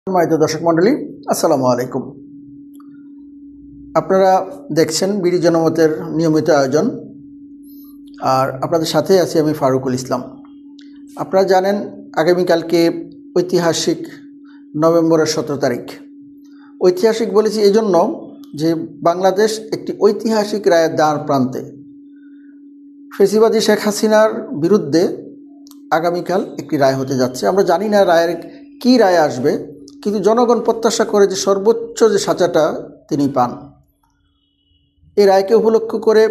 সম্মানিত দর্শক মণ্ডলী, আসসালামু আলাইকুম। আপনারা দেখছেন বিডি জনমতের নিয়মিত আয়োজন, আর আপনাদের সাথে আছি আমি ফারুকুল ইসলাম। আপনারা জানেন আগামীকালকে ঐতিহাসিক নভেম্বরের 17 তারিখ। ঐতিহাসিক বলেছি এই জন্য যে বাংলাদেশ একটি ঐতিহাসিক রায়ের দ্বার প্রান্তে। ফেসিবাদী শেখ হাসিনার বিরুদ্ধে আগামীকাল একটি রায় হতে যাচ্ছে। আমরা জানি না রায়ের কী রায় আসবে, কিন্তু জনগণ প্রত্যাশা করে যে সর্বোচ্চ যে সাজাটা তিনি পান। এই রায়কে উপলক্ষ করে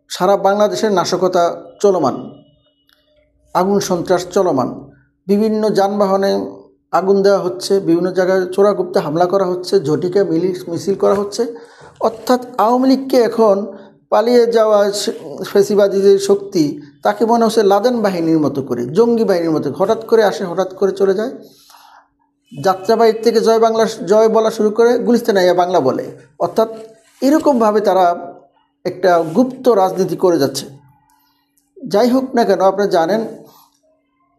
সারা বাংলাদেশের নাশকতা চলমান, আগুন সন্ত্রাস চলমান, বিভিন্ন যানবাহনে আগুন দেওয়া হচ্ছে, বিভিন্ন জায়গায় চোরাগুপ্তে হামলা করা হচ্ছে, ঝটিকা মিছিল করা হচ্ছে। অর্থাৎ আওয়ামী লীগকে এখন পালিয়ে যাওয়া ফেসিবাদী যে শক্তি, তাকে মনে হচ্ছে লাদেন বাহিনীর মতো করে, জঙ্গি বাহিনীর মতো, হঠাৎ করে আসে, হঠাৎ করে চলে যায়। যাত্রাবাড়ির থেকে জয় বাংলা জয় বলা শুরু করে গুলিস্তানে আইয়া বাংলা বলে। অর্থাৎ এরকমভাবে তারা একটা গুপ্ত রাজনীতি করে যাচ্ছে। যাই হোক না কেন, আপনারা জানেন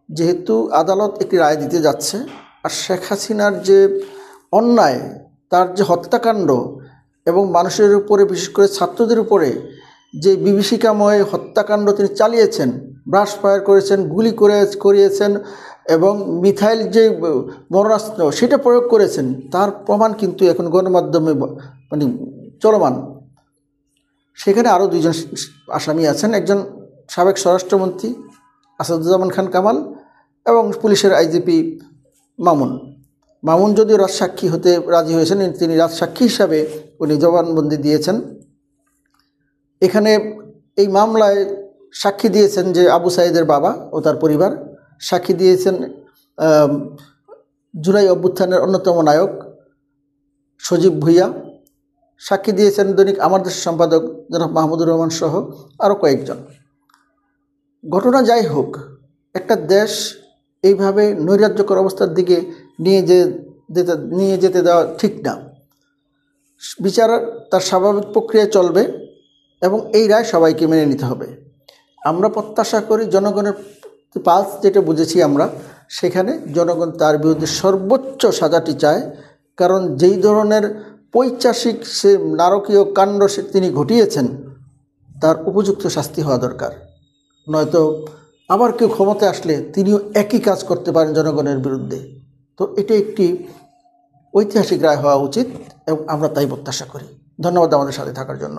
যেহেতু আদালত একটি রায় দিতে যাচ্ছে, আর শেখ হাসিনার যে অন্যায়, তার যে হত্যাকাণ্ড এবং মানুষের উপরে, বিশেষ করে ছাত্রদের উপরে যে বিভীষিকাময় হত্যাকাণ্ড তিনি চালিয়েছেন, ব্রাশ ফায়ার করেছেন, গুলি করিয়েছেন এবং মিথাইল যে মরণাস্ত্র সেটা প্রয়োগ করেছেন, তার প্রমাণ কিন্তু এখন গণমাধ্যমে চলমান। সেখানে আরও দুইজন আসামি আছেন, একজন সাবেক স্বরাষ্ট্রমন্ত্রী আসাদুজ্জামান খান কামাল এবং পুলিশের আইজিপি মামুন যদিও রাজসাক্ষী হতে রাজি হয়েছেন, তিনি রাজসাক্ষী হিসাবে উনি জবানবন্দি দিয়েছেন। এখানে এই মামলায় সাক্ষী দিয়েছেন যে আবু সাইদের বাবা ও তার পরিবার, সাক্ষী দিয়েছেন জুলাই অভ্যুত্থানের অন্যতম নায়ক সজীব ভুইয়া, সাক্ষী দিয়েছেন দৈনিক আমার দেশের সম্পাদক জনাব মাহমুদুর রহমান সহ আরও কয়েকজন। ঘটনা যাই হোক, একটা দেশ এইভাবে নৈরাজ্যকর অবস্থার দিকে নিয়ে যেতে দেওয়া ঠিক না। বিচার তার স্বাভাবিক প্রক্রিয়ায় চলবে এবং এই রায় সবাইকে মেনে নিতে হবে। আমরা প্রত্যাশা করি জনগণের পালস যেটা বুঝেছি আমরা, সেখানে জনগণ তার বিরুদ্ধে সর্বোচ্চ সাজাটি চায়। কারণ যেই ধরনের পৈশাচিক সে নারকীয় কাণ্ড তিনি ঘটিয়েছেন, তার উপযুক্ত শাস্তি হওয়া দরকার। নয়তো আবার কেউ ক্ষমতায় আসলে তিনিও একই কাজ করতে পারেন জনগণের বিরুদ্ধে। তো এটি একটি ঐতিহাসিক রায় হওয়া উচিত এবং আমরা তাই প্রত্যাশা করি। ধন্যবাদ আমাদের সাথে থাকার জন্য।